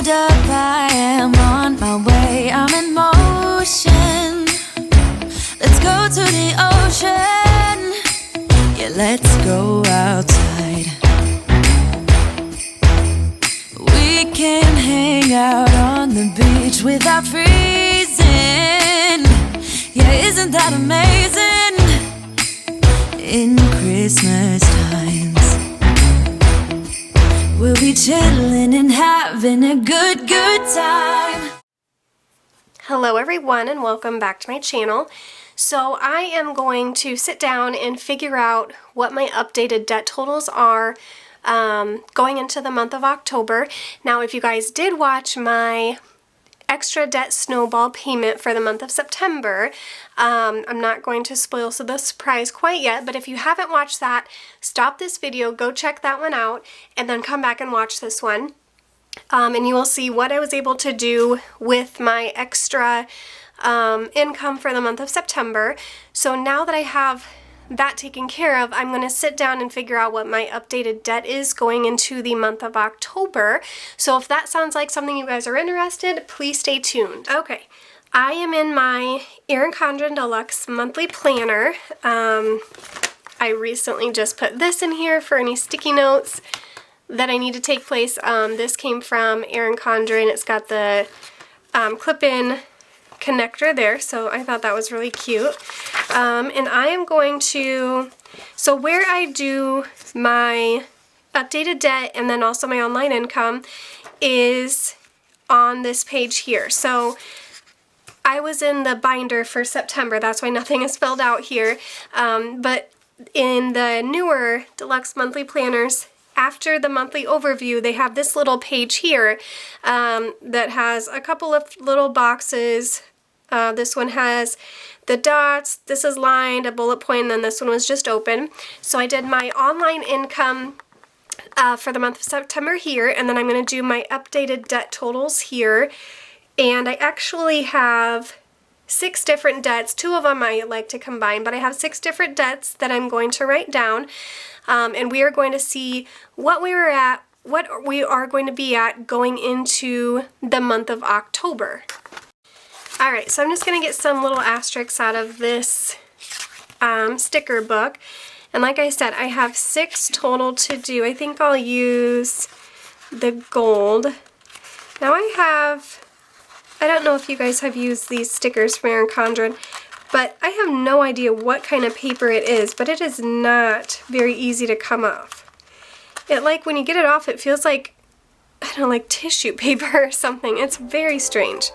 hold up, I am on my way, I'm in motion. Let's go to the ocean, yeah, let's go outside. We can hang out on the beach without freezing, yeah, isn't that amazing? In Christmas times we'll be chilling and having a good time. Hello everyone and welcome back to my channel. So I am going to sit down and figure out what my updated debt totals are going into the month of October. Now if you guys did watch my extra debt snowball payment for the month of September, I'm not going to spoil the surprise quite yet, but if you haven't watched that, stop this video, go check that one out, and then come back and watch this one. And you will see what I was able to do with my extra income for the month of September. So now that I have that taken care of, I'm going to sit down and figure out what my updated debt is going into the month of October. So if that sounds like something you guys are interested, please stay tuned. Okay, I am in my Erin Condren Deluxe Monthly Planner. I recently just put this in here for any sticky notes that I need to take place. This came from Erin Condren. It's got the clip-in connector there, so I thought that was really cute. And I am going to, so where I do my updated debt and then also my online income is on this page here. So I was in the binder for September, that's why nothing is spelled out here, but in the newer deluxe monthly planners, after the monthly overview, they have this little page here that has a couple of little boxes. This one has the dots, this is lined, a bullet point, and then this one was just open. So I did my online income for the month of September here, and then I'm going to do my updated debt totals here. And I actually have 6 different debts. 2 of them I like to combine, but I have 6 different debts that I'm going to write down. And we are going to see what we are going to be at going into the month of October. Alright, so I'm just going to get some little asterisks out of this sticker book. And like I said, I have 6 total to do. I think I'll use the gold. Now I don't know if you guys have used these stickers from Erin Condren, but I have no idea what kind of paper it is, but it is not very easy to come off. When you get it off, it feels like, I don't know, like tissue paper or something. It's very strange.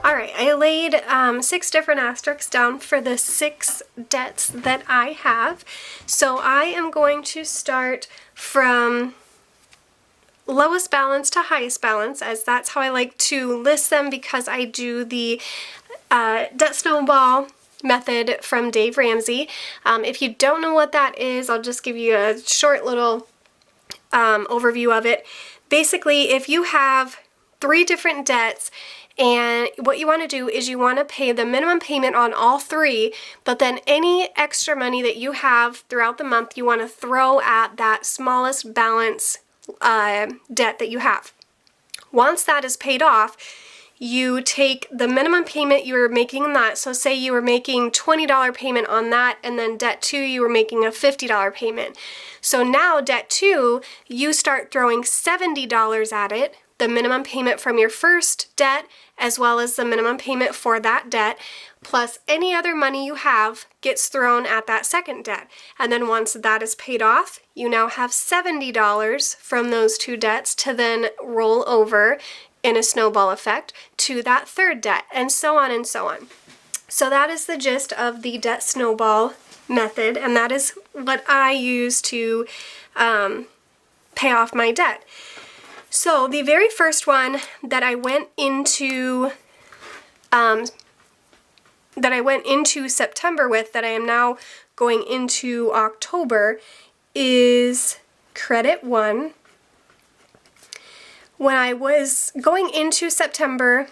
Alright, I laid 6 different asterisks down for the 6 debts that I have. So I am going to start from lowest balance to highest balance, as that's how I like to list them because I do the debt snowball method from Dave Ramsey. If you don't know what that is, I'll just give you a short little overview of it. Basically, if you have 3 different debts, and what you want to do is you want to pay the minimum payment on all 3, but then any extra money that you have throughout the month you want to throw at that smallest balance debt that you have. Once that is paid off, you take the minimum payment you were making on that. So say you were making $20 payment on that, and then debt 2 you were making a $50 payment. So now debt 2, you start throwing $70 at it, the minimum payment from your first debt, as well as the minimum payment for that debt, plus any other money you have gets thrown at that second debt. And then once that is paid off, you now have $70 from those 2 debts to then roll over in a snowball effect to that third debt, and so on and so on. So that is the gist of the debt snowball method, and that is what I use to pay off my debt. So the very first one that I went into September with, that I am now going into October is credit one. When I was going into September,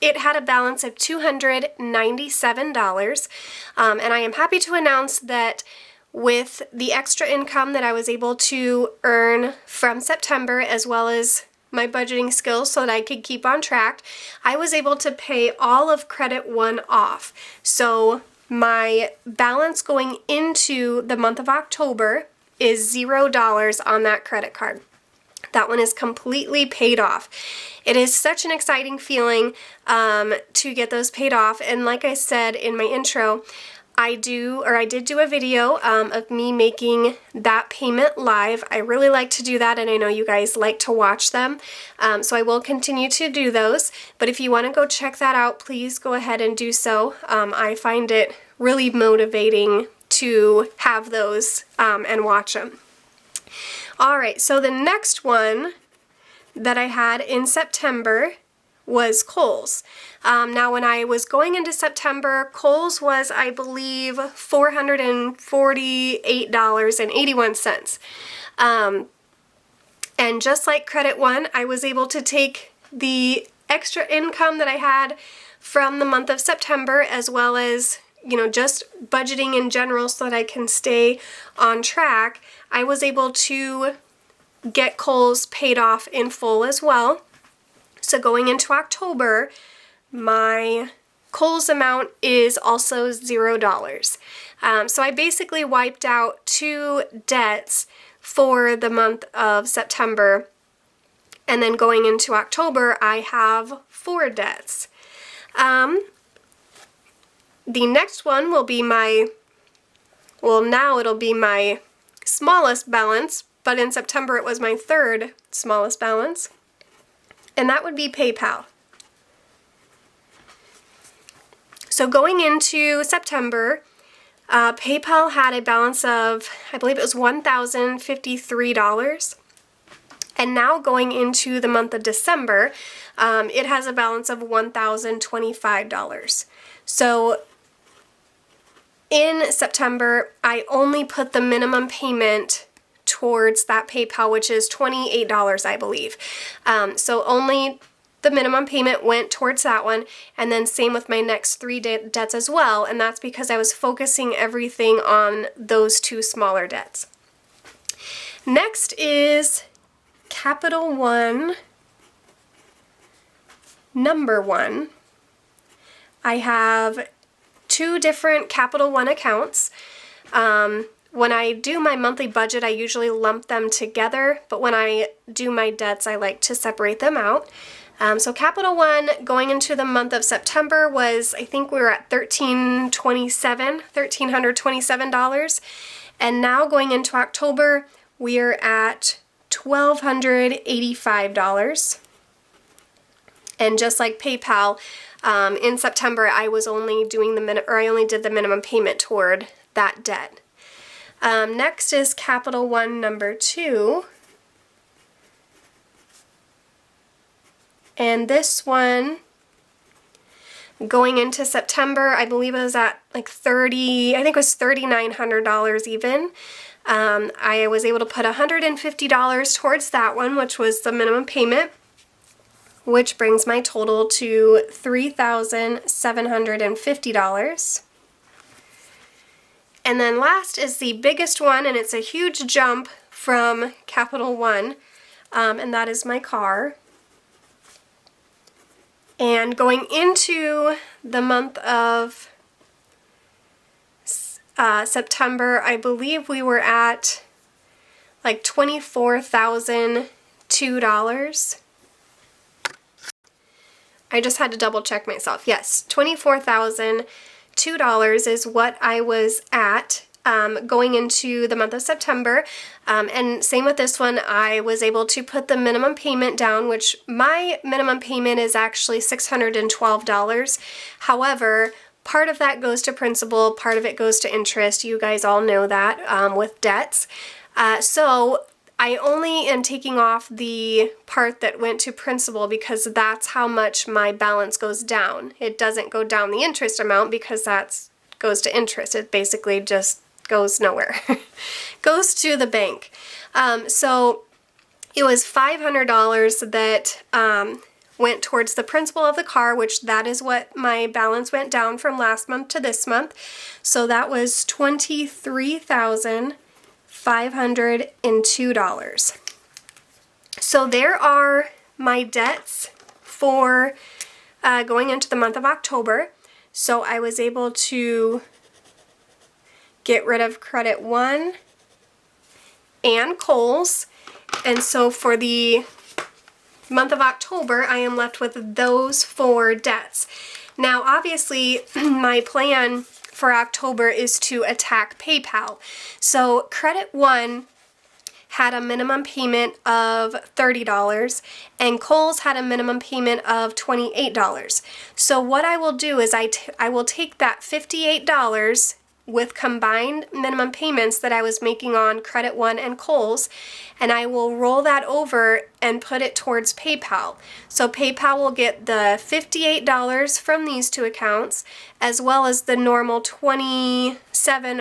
it had a balance of $297, and I am happy to announce that with the extra income that I was able to earn from September, as well as my budgeting skills so that I could keep on track, I was able to pay all of credit one off. So my balance going into the month of October is $0 on that credit card. That one is completely paid off. It is such an exciting feeling to get those paid off, and like I said in my intro, I did do a video of me making that payment live. I really like to do that, and I know you guys like to watch them, so I will continue to do those. But if you want to go check that out, please go ahead and do so. I find it really motivating to have those and watch them. Alright, so the next one that I had in September was Kohl's. Now when I was going into September, Kohl's was, I believe, $448.81. And just like credit one, I was able to take the extra income that I had from the month of September, as well as, you know, just budgeting in general so that I can stay on track. I was able to get Kohl's paid off in full as well. So going into October, my Kohl's amount is also $0. So I basically wiped out 2 debts for the month of September, and then going into October, I have 4 debts. The next one will be my, well, now it'll be my smallest balance, but in September it was my 3rd smallest balance, and that would be PayPal. So going into September, PayPal had a balance of, I believe it was $1,053, and now going into the month of December, it has a balance of $1,025. So in September, I only put the minimum payment towards that PayPal, which is $28, I believe. So only the minimum payment went towards that one, and then same with my next 3 debts as well, and that's because I was focusing everything on those 2 smaller debts. Next is Capital One number 1. I have 2 different Capital One accounts. When I do my monthly budget, I usually lump them together, but when I do my debts, I like to separate them out. So Capital One going into the month of September was, I think we were at $1,327, and now going into October, we are at $1,285. And just like PayPal, in September I was only doing I only did the minimum payment toward that debt. Next is Capital One number 2. And this one, going into September, I believe it was at like I think it was $3,900 even. I was able to put $150 towards that one, which was the minimum payment, which brings my total to $3,750. And then last is the biggest one, and it's a huge jump from Capital One, and that is my car. And going into the month of September, I believe we were at like $24,002. I just had to double check myself. Yes, $24,002 is what I was at going into the month of September. And same with this one, I was able to put the minimum payment down, which my minimum payment is actually $612. However, part of that goes to principal, part of it goes to interest. You guys all know that with debts. So I only am taking off the part that went to principal because that's how much my balance goes down. It doesn't go down the interest amount because that goes to interest. It basically just goes nowhere. Goes to the bank. So it was $500 that went towards the principal of the car, which that is what my balance went down from last month to this month. So that was $23,502. So there are my debts for going into the month of October. So I was able to get rid of Credit One and Kohl's. And so for the month of October, I am left with those 4 debts. Now, obviously, my plan for October is to attack PayPal. So Credit One had a minimum payment of $30 and Kohl's had a minimum payment of $28. So what I will do is I will take that $58 with combined minimum payments that I was making on Credit One and Kohl's, and I will roll that over and put it towards PayPal. So PayPal will get the $58 from these 2 accounts, as well as the normal $27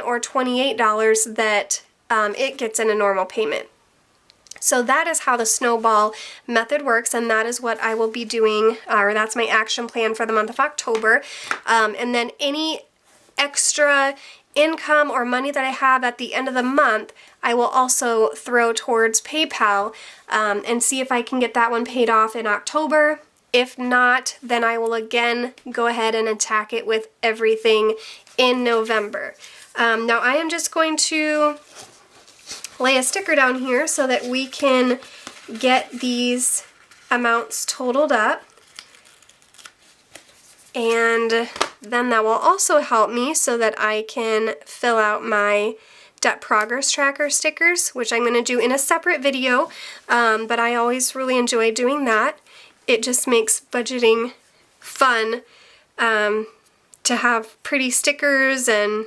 or $28 that it gets in a normal payment. So that is how the Snowball method works, and that is what I will be doing, or that's my action plan for the month of October. And then any extra income or money that I have at the end of the month, I will also throw towards PayPal and see if I can get that one paid off in October. If not, then I will again go ahead and attack it with everything in November. Now I am just going to lay a sticker down here so that we can get these amounts totaled up. And then that will also help me so that I can fill out my debt progress tracker stickers, which I'm going to do in a separate video, but I always really enjoy doing that. It just makes budgeting fun to have pretty stickers and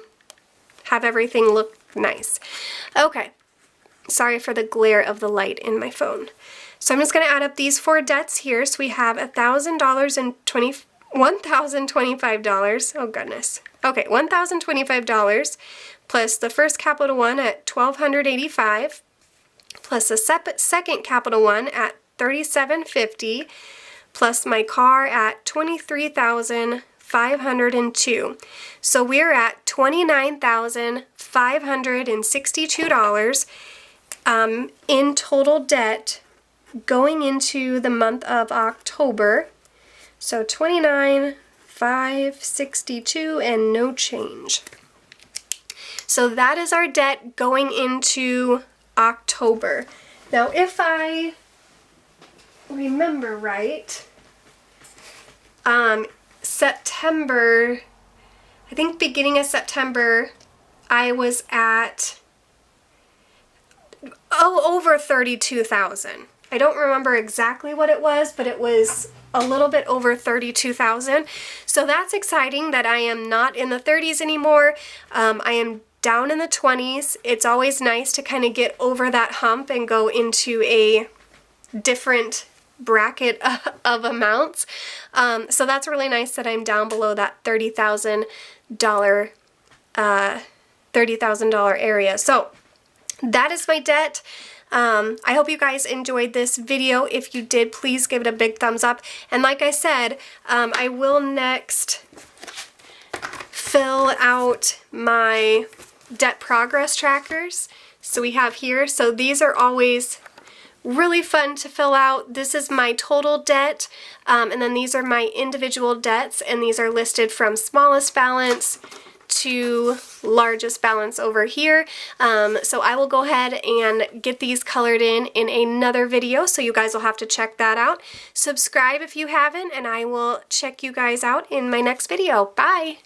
have everything look nice. Okay, sorry for the glare of the light in my phone. So I'm just going to add up these 4 debts here. So we have $1,025. Oh goodness. Okay, $1,025 plus the first capital one at $1,285 plus the second capital one at $3,750 plus my car at $23,502. So we're at $29,562 in total debt going into the month of October. So $29,562 and no change. So that is our debt going into October. Now if I remember right, September, I think beginning of September, I was at over $32,000. I don't remember exactly what it was, but it was a little bit over $32,000. So that's exciting that I am not in the 30s anymore. I am down in the 20s. It's always nice to kind of get over that hump and go into a different bracket of amounts. So that's really nice that I'm down below that $30,000 area. So that is my debt. I hope you guys enjoyed this video. If you did, please give it a big thumbs up. And like I said, I will next fill out my debt progress trackers. So we have here, so these are always really fun to fill out. This is my total debt, and then these are my individual debts, and these are listed from smallest balance to largest balance over here. So I will go ahead and get these colored in another video, so you guys will have to check that out. Subscribe if you haven't, and I will check you guys out in my next video. Bye!